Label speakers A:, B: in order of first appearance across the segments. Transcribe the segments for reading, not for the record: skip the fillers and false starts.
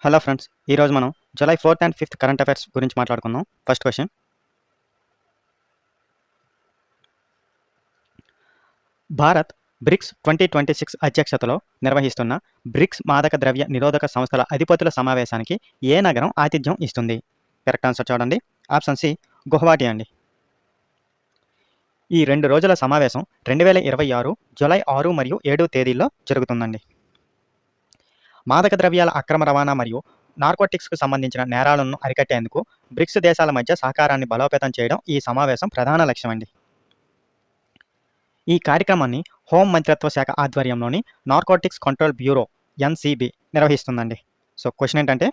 A: Hello friends, ఈరోజు మనం July 4th and 5th current affairs గురించి మాట్లాడుకుందాం. ఫస్ట్ క్వశ్చన్, భారత్ బ్రిక్స్ 2026 అధ్యక్షతలో నిర్వహిస్తున్న బ్రిక్స్ మాదక ద్రవ్య నిరోధక సంస్థల అధిపతుల సమావేశానికి ఏ నగరం ఆతిథ్యం ఇస్తుంది? కరెక్ట్ ఆన్సర్ చూడండి. ఆప్షన్ సి గువాహటి అండి. ఈ 2 రోజుల సమావేశం 2026 జూలై 6 మరియు 7 తేదీల్లో జరుగుతుందండి. మాదక ద్రవ్యాల అక్రమ రవాణా మరియు నార్కోటిక్స్కు సంబంధించిన నేరాలను అరికట్టేందుకు బ్రిక్స్ దేశాల మధ్య సహకారాన్ని బలోపేతం చేయడం ఈ సమావేశం ప్రధాన లక్ష్యం అండి. ఈ కార్యక్రమాన్ని హోం మంత్రిత్వ శాఖ ఆధ్వర్యంలోని నార్కోటిక్స్ కంట్రోల్ బ్యూరో ఎన్సీబీ నిర్వహిస్తుందండి. సో క్వశ్చన్ ఏంటంటే,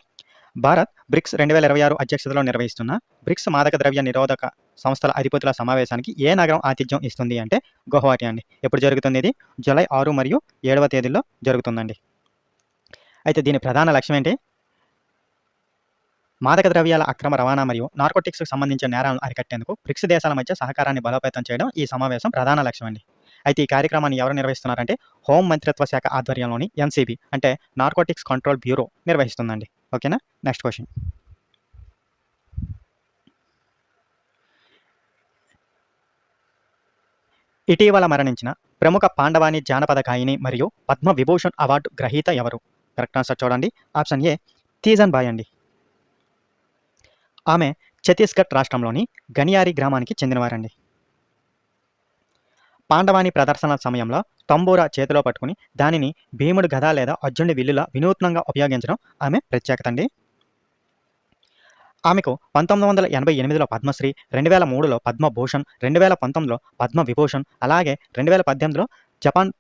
A: భారత్ బ్రిక్స్ 2026 అధ్యక్షతలో నిర్వహిస్తున్న బ్రిక్స్ మాదక ద్రవ్య నిరోధక సంస్థల అధిపతుల సమావేశానికి ఏ నగరం ఆతిథ్యం ఇస్తుంది అంటే గువాహటి అండి. ఎప్పుడు జరుగుతుంది? ఇది జూలై 6 మరియు 7వ తేదీల్లో జరుగుతుందండి. అయితే దీని ప్రధాన లక్ష్యం ఏంటి? మాదక ద్రవ్యాల అక్రమ రవాణా మరియు నార్కోటిక్స్కు సంబంధించిన నేరాలను అరికట్టేందుకు బ్రిక్స్ దేశాల మధ్య సహకారాన్ని బలోపేతం చేయడం ఈ సమావేశం ప్రధాన లక్ష్యం అండి. అయితే ఈ కార్యక్రమాన్ని ఎవరు నిర్వహిస్తున్నారంటే హోం మంత్రిత్వ శాఖ ఆధ్వర్యంలోని ఎన్సీబీ అంటే నార్కోటిక్స్ కంట్రోల్ బ్యూరో నిర్వహిస్తుందండి. ఓకేనా? నెక్స్ట్ క్వశ్చన్, ఇటీవల మరణించిన ప్రముఖ పాండవాని జానపద గాయని మరియు పద్మ విభూషణ్ అవార్డు గ్రహీత ఎవరు? కరెక్ట్ ఆన్సర్ చూడండి. ఆప్షన్ ఏ తీజన్ బాయ్ అండి. ఆమె ఛత్తీస్గఢ్ రాష్ట్రంలోని గనియారి గ్రామానికి చెందినవారండి. పాండవాని ప్రదర్శన సమయంలో తంబూరా చేతిలో పట్టుకుని దానిని భీముడు గద లేదా అర్జునుడి విల్లులా వినూత్నంగా ఉపయోగించడం ఆమె ప్రత్యేకత అండి. ఆమెకు 1988లో పద్మశ్రీ, 2003లో పద్మభూషణ్, 2019లో పద్మ విభూషణ్, అలాగే 2018లో Japan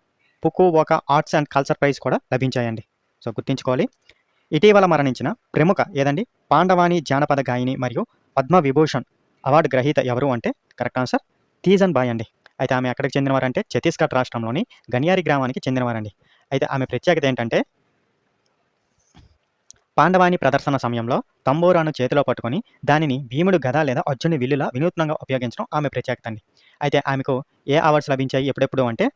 A: Fukuoka arts and culture prize కూడా లభించాయండి. సో గుర్తుంచుకోవాలి. ఇటీవల మరణించిన ప్రముఖ ఏదండి పాండవాని జానపద గాయని మరియు పద్మ విభూషణ్ అవార్డు గ్రహీత ఎవరు అంటే కరెక్ట్ ఆన్సర్ తీజన్ బాయ్ అండి. అయితే ఆమె ఎక్కడికి చెందినవారంటే ఛత్తీస్గఢ్ రాష్ట్రంలోని గనియారి గ్రామానికి చెందినవారండి. అయితే ఆమె ప్రత్యేకత ఏంటంటే పాండవాని ప్రదర్శన సమయంలో తంబూరాను చేతిలో పట్టుకొని దానిని భీముడు గద లేదా అర్జునుడి విల్లులా వినూత్నంగా ఉపయోగించడం ఆమె ప్రత్యేకత అండి. అయితే ఆమెకు ఏ అవార్డ్స్ లభించాయి ఎప్పుడెప్పుడు అంటే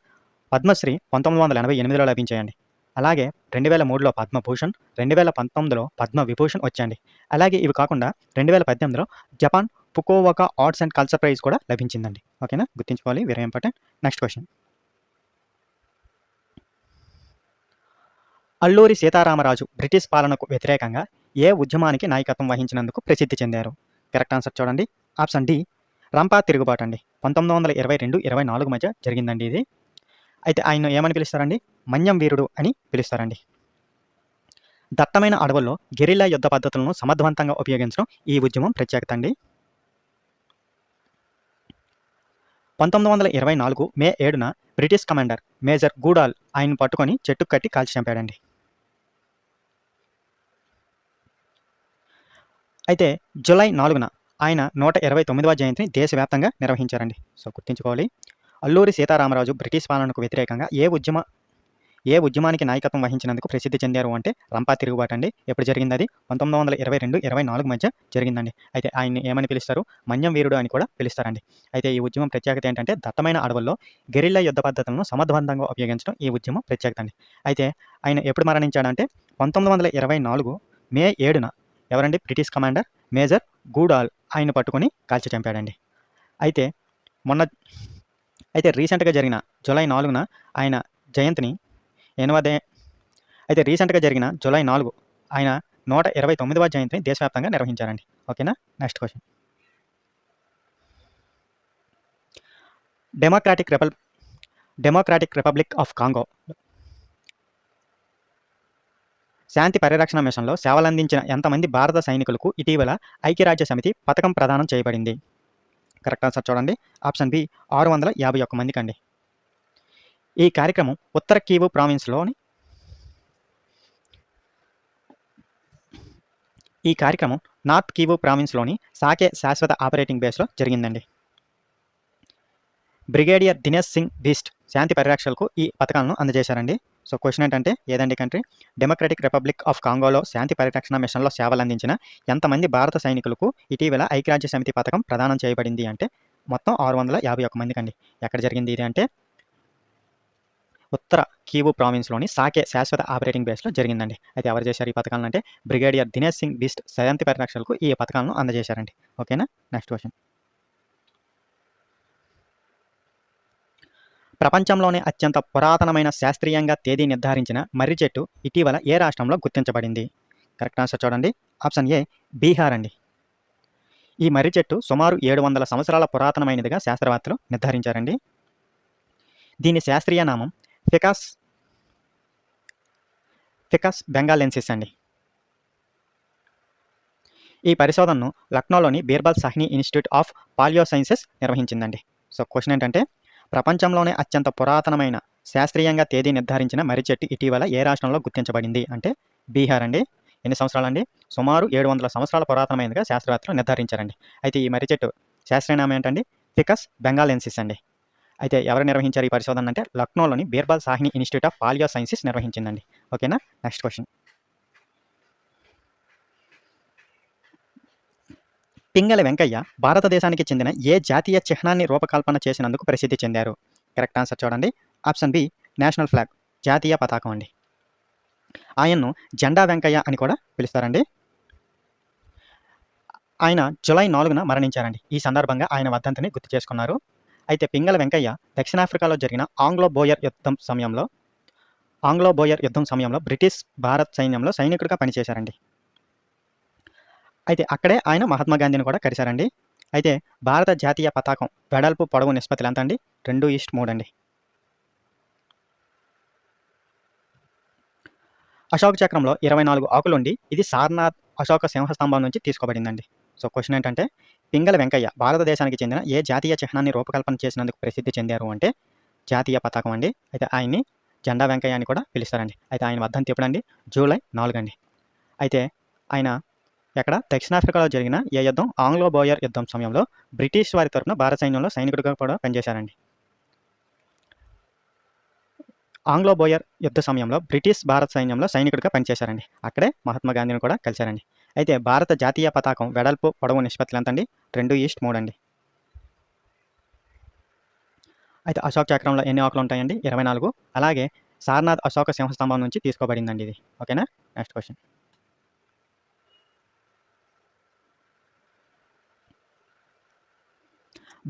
A: పద్మశ్రీ 1988లో లభించాయండి. అలాగే 2003లో పద్మభూషణ్, 2019లో పద్మ విభూషణ్ వచ్చాయండి. అలాగే ఇవి కాకుండా 2018లో Japan Fukuoka arts and culture prize కూడా లభించిందండి. ఓకేనా? గుర్తుంచుకోవాలి, very important. Next question, Alluri Sitaramaraju British పాలనకు వ్యతిరేకంగా ఏ ఉద్యమానికి నాయకత్వం వహించినందుకు ప్రసిద్ధి చెందారు? కరెక్ట్ ఆన్సర్ చూడండి. ఆప్షన్ డి రంపా తిరుగుబాటు అండి. 1922-24 మధ్య జరిగిందండి ఇది. అయితే ఆయన ఏమని పిలుస్తారండి? మన్యం వీరుడు అని పిలుస్తారండి. దట్టమైన అడవుల్లో గెరిల్లా యుద్ధ పద్ధతులను సమర్థవంతంగా ఉపయోగించడం ఈ ఉద్యమం ప్రత్యేకత అండి. 1924 మే 7న బ్రిటిష్ కమాండర్ మేజర్ గూడాల్ ఆయన్ను పట్టుకొని చెట్టుకు కట్టి కాల్చి చంపాడండి. అయితే జూలై 4న ఆయన 129వ జయంతిని దేశవ్యాప్తంగా నిర్వహించారండి. సో గుర్తుంచుకోవాలి. అల్లూరి సీతారామరాజు బ్రిటిష్ పాలనకు వ్యతిరేకంగా ఏ ఉద్యమానికి నాయకత్వం వహించినందుకు ప్రసిద్ధి చెందారు అంటే రంపా తిరుగుబాటు అండి. ఎప్పుడు జరిగింది? అది 1922-24 మధ్య జరిగిందండి. అయితే ఆయన్ని ఏమని పిలుస్తారు? మన్యం వీరుడు అని కూడా పిలుస్తారండి. అయితే ఈ ఉద్యమం ప్రత్యేకత ఏంటంటే దట్టమైన అడవుల్లో గెరిల్లా యుద్ధ పద్ధతులను సమర్థవంతంగా ఉపయోగించడం ఈ ఉద్యమం ప్రత్యేకత అండి. అయితే ఆయన ఎప్పుడు మరణించాడంటే 1924 మే 7న ఎవరండి? బ్రిటిష్ కమాండర్ మేజర్ గూడాల్ ఆయన పట్టుకొని కాల్చి చంపాడండి. అయితే రీసెంట్గా జరిగిన జూలై 4న ఆయన జయంతిని రీసెంట్గా జరిగిన జూలై 4 ఆయన 129వ జయంతిని దేశవ్యాప్తంగా నిర్వహించారండి. ఓకేనా? Next question, democratic republic of Congo శాంతి పరిరక్షణ మిషన్లో సేవలందించిన ఎంతమంది భారత సైనికులకు ఇటీవల ఐక్యరాజ్య సమితి పథకం ప్రదానం చేయబడింది? కరెక్ట్ ఆన్సర్ చూడండి. ఆప్షన్ బి 651 మందికి అండి. ఈ కార్యక్రమం ఉత్తర కివు ప్రావిన్స్లోని నార్త్ కివు ప్రావిన్స్లోని సాకే శాశ్వత ఆపరేటింగ్ బేస్లో జరిగిందండి. బ్రిగేడియర్ దినేష్ సింగ్ బీస్ట్ శాంతి పరిరక్షకులకు ఈ పథకాలను అందజేశారండి. సో క్వశ్చన్ ఏంటంటే ఏదండి కంట్రీ? డెమోక్రటిక్ రిపబ్లిక్ ఆఫ్ కాంగోలో శాంతి పరిరక్షణ మిషన్లో సేవలందించిన ఎంతమంది భారత సైనికులకు ఇటీవల ఐక్యరాజ్య సమితి పథకం ప్రదానం చేయబడింది అంటే మొత్తం 651 మందికి అండి. ఎక్కడ జరిగింది ఇది అంటే ఉత్తర కీవు ప్రావిన్స్‌లోని సాకే శాశ్వత ఆపరేటింగ్ బేస్‌లో జరిగిందండి. అయితే ఎవరు చేశారు ఈ పథకాలను అంటే బ్రిగేడియర్ దినేష్ సింగ్ బిస్ట్ శాంతి పరిరక్షకులకు ఈ పథకాలను అందజేశారండి. ఓకేనా? Next question. ప్రపంచంలోనే అత్యంత పురాతనమైన శాస్త్రీయంగా తేదీ నిర్ధారించిన మర్రి చెట్టు ఇటీవల ఏ రాష్ట్రంలో గుర్తించబడింది? కరెక్ట్ ఆన్సర్ చూడండి. ఆప్షన్ ఏ బీహార్ అండి. ఈ మర్రి చెట్టు సుమారు 700 సంవత్సరాల పురాతనమైనదిగా శాస్త్రవేత్తలు నిర్ధారించారండి. దీని శాస్త్రీయ నామం ఫికస్ బెంగాలెన్సిస్ అండి. ఈ పరిశోధనను లక్నోలోని Birbal Sahni institute of palaeo sciences నిర్వహించిందండి. సో క్వశ్చన్ ఏంటంటే ప్రపంచంలోనే అత్యంత పురాతనమైన శాస్త్రీయంగా తేదీ నిర్ధారించిన మర్రి చెట్టు ఇటీవల ఏ రాష్ట్రంలో గుర్తించబడింది అంటే బీహార్ అండి. ఎన్ని సంవత్సరాలండి? సుమారు 700 సంవత్సరాల పురాతనమైనదిగా శాస్త్రవేత్తలు నిర్ధారించారండి. అయితే ఈ మర్రి చెట్టు శాస్త్రీయ నామం ఏంటండి? ఫికస్ బెంగాలెన్సిస్ అండి. అయితే ఎవరు నిర్వహించారు ఈ పరిశోధన అంటే లక్నోలోని Birbal Sahni institute of palaeo sciences నిర్వహించిందండి. ఓకేనా? Next question. పింగళి వెంకయ్య భారతదేశానికి చెందిన ఏ జాతీయ చిహ్నాన్ని రూపకల్పన చేసినందుకు ప్రసిద్ధి చెందారు? కరెక్ట్ ఆన్సర్ చూడండి. ఆప్షన్ బి నేషనల్ ఫ్లాగ్, జాతీయ పతాకం అండి. ఆయన్ను జెండా వెంకయ్య అని కూడా పిలుస్తారండి. ఆయన జూలై 4న మరణించారండి. ఈ సందర్భంగా ఆయన వర్ధంతిని గుర్తు చేసుకున్నారు. అయితే పింగళి వెంకయ్య దక్షిణాఫ్రికాలో జరిగిన ఆంగ్లో బోయర్ యుద్ధం సమయంలో బ్రిటిష్ భారత్ సైన్యంలో సైనికుడిగా పనిచేశారండి. అయితే అక్కడే ఆయన మహాత్మా గాంధీని కూడా కలిశారండి. అయితే భారత జాతీయ పతాకం వెడల్పు పొడవు నిష్పత్తులు ఎంత అండి? 2:3 అండి. అశోక చక్రంలో 24 ఆకులుండి ఇది సారనాథ్ అశోక సింహస్తంభం నుంచి తీసుకోబడిందండి. సో క్వశ్చన్ ఏంటంటే పింగళి వెంకయ్య భారతదేశానికి చెందిన ఏ జాతీయ చిహ్నాన్ని రూపకల్పన చేసినందుకు ప్రసిద్ధి చెందారు అంటే జాతీయ పతాకం అండి. అయితే ఆయన్ని జెండా వెంకయ్య అని కూడా పిలుస్తారండి. అయితే ఆయన వర్ధంతి ఎప్పుడండి? జూలై 4 అండి. అయితే ఆయన ఎక్కడ దక్షిణాఫ్రికాలో జరిగిన ఏ యుద్ధం? ఆంగ్లో బోయర్ యుద్ధం సమయంలో బ్రిటిష్ వారి తరఫున భారత సైన్యంలో సైనికుడిగా కూడా పనిచేశారండి. ఆంగ్లో బోయర్ యుద్ధ సమయంలో బ్రిటిష్ భారత సైన్యంలో సైనికుడిగా పనిచేశారండి. అక్కడే మహాత్మా గాంధీని కూడా కలిశారండి. అయితే భారత జాతీయ పతాకం వెడల్పు పొడవు నిష్పత్తులు ఎంత అండి? 2:3 అండి. అయితే అశోక చక్రంలో ఎన్ని ఆకులు ఉంటాయండి? 24. అలాగే సారనాథ్ అశోక సింహస్తంభం నుంచి తీసుకోబడిందండి ఇది. ఓకేనా? Next question.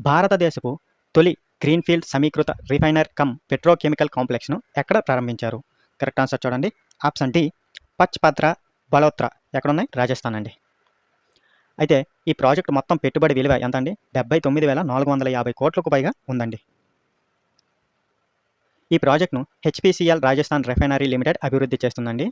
A: భారతదేశపు తొలి గ్రీన్ఫీల్డ్ సమీకృత రిఫైనర్ కమ్ పెట్రోకెమికల్ కాంప్లెక్స్ను ఎక్కడ ప్రారంభించారు? కరెక్ట్ ఆన్సర్ చూడండి. ఆప్షన్ డి పచ్పత్ర బలోత్రా ఎక్కడున్నాయి? రాజస్థాన్ అండి. అయితే ఈ ప్రాజెక్టు మొత్తం పెట్టుబడి విలువ ఎంత అండి? 79,450 కోట్లకు పైగా ఉందండి. ఈ ప్రాజెక్టును హెచ్పిసిఎల్ రాజస్థాన్ రిఫైనరీ లిమిటెడ్ అభివృద్ధి చేస్తుందండి.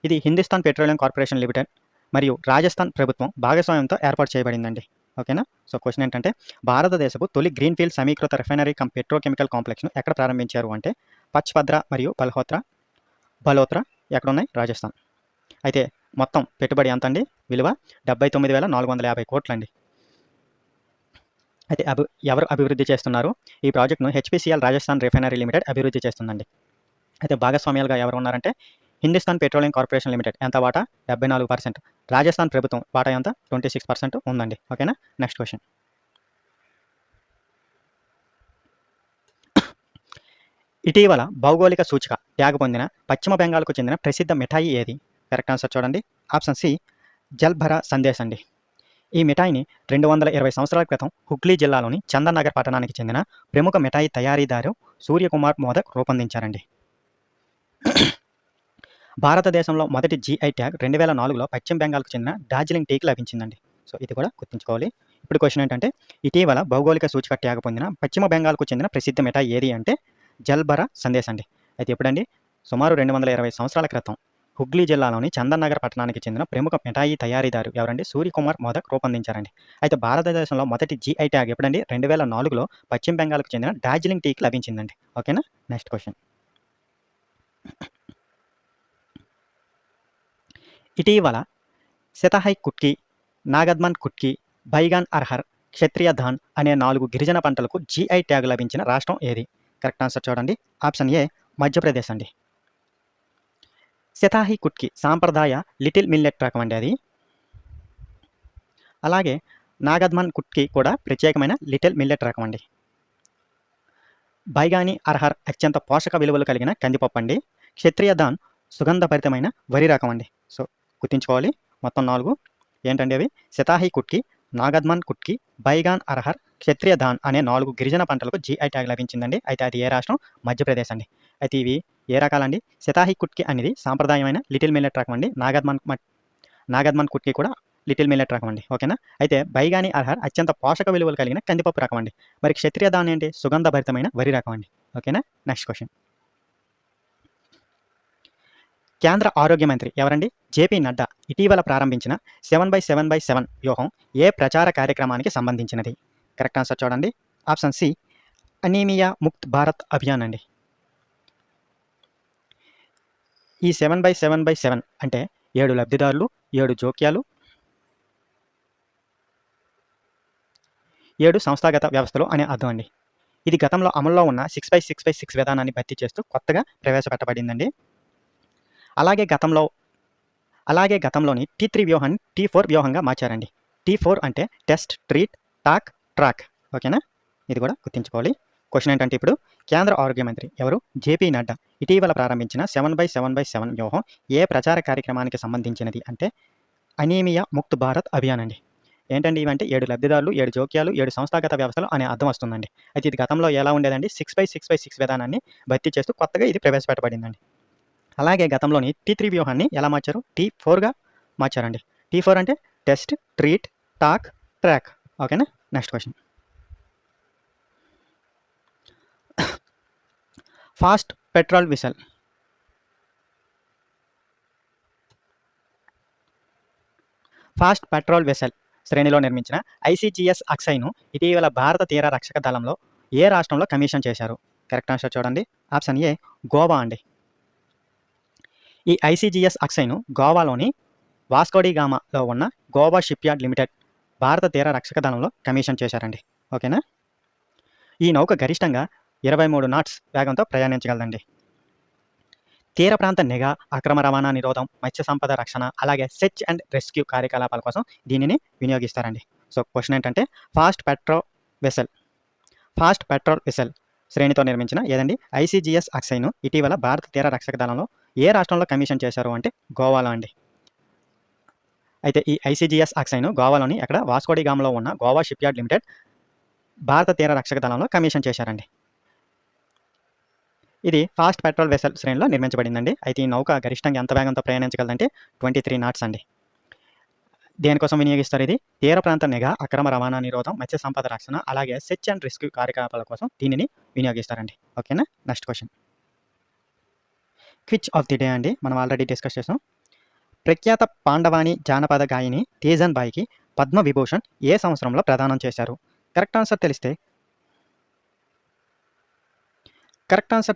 A: ఇది హిందుస్థాన్ పెట్రోలియం కార్పొరేషన్ లిమిటెడ్ మరియు రాజస్థాన్ ప్రభుత్వం భాగస్వామ్యంతో ఏర్పాటు చేయబడిందండి. ఓకేనా? సో క్వశ్చన్ ఏంటంటే భారతదేశపు తొలి గ్రీన్ఫీల్డ్ సమీకృత రిఫైనరీ కమ్ పెట్రోకెమికల్ కాంప్లెక్స్ను ఎక్కడ ప్రారంభించారు అంటే పచ్పద్ర మరియు బలోత్రా ఎక్కడున్నాయి? రాజస్థాన్. అయితే మొత్తం పెట్టుబడి ఎంత అండి? విలువ 79,450 కోట్లండి. అయితే ఎవరు అభివృద్ధి చేస్తున్నారు ఈ ప్రాజెక్టును? హెచ్పిసిఎల్ రాజస్థాన్ రిఫైనరీ లిమిటెడ్ అభివృద్ధి చేస్తుందండి. అయితే భాగస్వామ్యాలుగా ఎవరు ఉన్నారంటే హిందుస్థాన్ పెట్రోలియం కార్పొరేషన్ లిమిటెడ్ ఎంత వాటా? 74%. రాజస్థాన్ ప్రభుత్వం వాటా ఎంత? 26% ఉందండి. ఓకేనా? Next question. ఇటీవల భౌగోళిక సూచిక ట్యాగ్ పొందిన పశ్చిమ బెంగాల్కు చెందిన ప్రసిద్ధ మిఠాయి ఏది? కరెక్ట్ ఆన్సర్ చూడండి. ఆప్షన్ సి జల్భరా సందేశ్ అండి. ఈ మిఠాయిని 220 సంవత్సరాల క్రితం హుగ్లీ జిల్లాలోని చందన్ నగర్ పట్టణానికి చెందిన ప్రముఖ మిఠాయి తయారీదారు సూర్యకుమార్ మోదక్ రూపొందించారండి. భారతదేశంలో మొదటి జీఐ ట్యాగ్ 2004లో పశ్చిమ బెంగాల్కు చెందిన డార్జిలింగ్ టీకి లభించిందండి. సో ఇది కూడా గుర్తుంచుకోవాలి. ఇప్పుడు క్వశ్చన్ ఏంటంటే ఇటీవల భౌగోళిక సూచిక ట్యాగ్ పొందిన పశ్చిమ బెంగాల్కు చెందిన ప్రసిద్ధ మిఠాయి ఏది అంటే జల్భరా సందేశ్ అండి. అయితే ఎప్పుడండి? సుమారు 220 సంవత్సరాల క్రితం హుగ్లీ జిల్లాలోని చందన్ నగర్ పట్టణానికి చెందిన ప్రముఖ మిఠాయి తయారీదారు ఎవరండి? సూర్యకుమార్ మోదక్ రూపొందించారండి. అయితే భారతదేశంలో మొదటి జీఐ ట్యాగ్ ఎప్పుడండి? 2004లో పశ్చిమ బెంగాల్కు చెందిన డార్జిలింగ్ టీకి లభించిందండి. ఓకేనా? Next question. ఇటీవల సెతహై కుట్కి, నాగద్మన్ కుట్కి, బైగాన్ అర్హర్, క్షత్రియ ధాన్ అనే 4 గిరిజన పంటలకు జీఐ ట్యాగ్ లభించిన రాష్ట్రం ఏది? కరెక్ట్ ఆన్సర్ చూడండి. ఆప్షన్ ఏ మధ్యప్రదేశ్ అండి. సెతాహి కుట్కి సాంప్రదాయ లిటిల్ మిల్లెట్ రకం అండి అది. అలాగే నాగద్మన్ కుట్కి కూడా ప్రత్యేకమైన లిటిల్ మిల్లెట్ రకం అండి. బైగాని అర్హర్ అత్యంత పోషక విలువలు కలిగిన కందిపప్పు అండి. క్షత్రియ ధాన్ సుగంధభరితమైన వరి రకం అండి. సో గుర్తుంచుకోవాలి. మొత్తం 4 ఏంటండి అవి? సితాహి కుట్కి, నాగద్మన్ కుట్కి, బైగాన్ అర్హర్, క్షత్రియ ధాన్ అనే 4 గిరిజన పంటలకు జీఐ ట్యాగ్ లభించిందండి. అయితే అది ఏ రాష్ట్రం? మధ్యప్రదేశ్ అండి. అయితే ఇవి ఏ రకాలండి? సితాహి కుట్కి అనేది సాంప్రదాయమైన లిటిల్ మిల్లెట్ రకం అండి. నాగద్మన్ కుట్కి కూడా లిటిల్ మిల్లెట్ రకం అండి. ఓకేనా? అయితే బైగాని అర్హర్ అత్యంత పోషక విలువలు కలిగిన కందిపప్పు రకం అండి. మరి క్షత్రియ ధాన్ ఏంటి? సుగంధభరితమైన వరి రకం అండి. ఓకేనా? Next question. కేంద్ర ఆరోగ్య మంత్రి ఎవరండి? జేపీ నడ్డా ఇటీవల ప్రారంభించిన 7/7/7 వ్యూహం ఏ ప్రచార కార్యక్రమానికి సంబంధించినది? కరెక్ట్ ఆన్సర్ చూడండి. Option C anaemia Mukt Bharat Abhiyan అండి. ఈ 7/7/7 అంటే 7 లబ్ధిదారులు, 7 జోక్యాలు, 7 సంస్థాగత వ్యవస్థలు అనే అర్థం అండి. ఇది గతంలో అమల్లో ఉన్న 6/6/6 విధానాన్ని భర్తీ చేస్తూ కొత్తగా ప్రవేశపెట్టబడిందండి. అలాగే గతంలోని T3 వ్యూహాన్ని T4 వ్యూహంగా మార్చారండి. T4 అంటే టెస్ట్, ట్రీట్, టాక్, ట్రాక్. ఓకేనా? ఇది కూడా గుర్తుంచుకోవాలి. క్వశ్చన్ ఏంటంటే ఇప్పుడు కేంద్ర ఆరోగ్య మంత్రి ఎవరు? జేపీ నడ్డా ఇటీవల ప్రారంభించిన 7/7/7 వ్యూహం ఏ ప్రచార కార్యక్రమానికి సంబంధించినది అంటే అనీమియా ముక్త్ భారత్ అభియాన్ అండి. ఏంటండి ఇవంటే 7 లబ్ధిదారులు, 7 జోక్యాలు, 7 సంస్థాగత వ్యవస్థలు అనే అర్థం వస్తుందండి. అయితే ఇది గతంలో ఎలా ఉండేదండి? 6/6/6 విధానాన్ని భర్తీ చేస్తూ కొత్తగా ఇది ప్రవేశపెట్టబడిందండి. అలాగే గతంలోని T3 వ్యూహాన్ని ఎలా మార్చారు? T4గా మార్చారండి. T4 అంటే టెస్ట్, ట్రీట్, టాక్, ట్రాక్. ఓకేనా? Next question. Fast petrol vessel శ్రేణిలో నిర్మించిన ఐసీజీఎస్ అక్సైను ఇటీవల భారత తీర రక్షక దళంలో ఏ రాష్ట్రంలో కమిషన్ చేశారు? కరెక్ట్ ఆన్సర్ చూడండి. ఆప్షన్ ఏ గోవా అండి. ఈ ఐసీజీఎస్ అక్సైను గోవాలోని వాస్కోడిగామాలో ఉన్న గోవా షిప్యార్డ్ లిమిటెడ్ భారత తీర రక్షక దళంలో కమిషన్ చేశారండి. ఓకేనా? ఈ నౌక గరిష్టంగా 23 నాట్స్ వేగంతో ప్రయాణించగలదండి. తీర ప్రాంత నిఘా, అక్రమ రవాణా నిరోధం, మత్స్య సంపద రక్షణ, అలాగే సెర్చ్ అండ్ రెస్క్యూ కార్యకలాపాల కోసం దీనిని వినియోగిస్తారండి. సో క్వశ్చన్ ఏంటంటే ఫాస్ట్ పెట్రోల్ వెసెల్ శ్రేణితో నిర్మించిన ఏదండి? ఐసీజీఎస్ అక్సైను ఇటీవల భారత తీర రక్షక దళంలో ఏ రాష్ట్రంలో కమిషన్ చేశారు అంటే గోవాలో అండి. అయితే ఈ ఐసీజీఎస్ అక్సైను గోవాలోని ఎక్కడ? వాస్కోడిగామాలో ఉన్న గోవా షిప్యార్డ్ లిమిటెడ్ భారత తీర రక్షక దళంలో కమిషన్ చేశారండి. ఇది ఫాస్ట్ పెట్రోల్ వెసెల్ శ్రేణిలో నిర్మించబడిందండి. అయితే ఈ నౌక గరిష్టంగా ఎంత వేగంతో ప్రయాణించగలదంటే 23 నాట్స్ అండి. దేనికోసం వినియోగిస్తారు ఇది? తీర ప్రాంత నిఘా, అక్రమ రవాణా నిరోధం, మత్స్య సంపద రక్షణ, అలాగే సెర్చ్ అండ్ రెస్క్యూ కార్యకలాపాల కోసం దీనిని వినియోగిస్తారండి. ఓకేనా? Next question. క్విచ్ of the day అండి. మనం ఆల్రెడీ డిస్కస్ చేసాం. ప్రఖ్యాత పాండవాని జానపద గాయని తేజన్ బాయికి పద్మ విభూషణ్ ఏ సంవత్సరంలో ప్రదానం చేశారు? కరెక్ట్ ఆన్సర్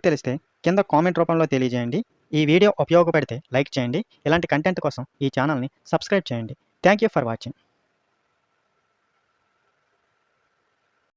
A: తెలిస్తే కింద కామెంట్ రూపంలో తెలియజేయండి. ఈ వీడియో ఉపయోగపడితే లైక్ చేయండి. ఇలాంటి కంటెంట్ కోసం ఈ ఛానల్ని సబ్స్క్రైబ్ చేయండి. Thank you for watching.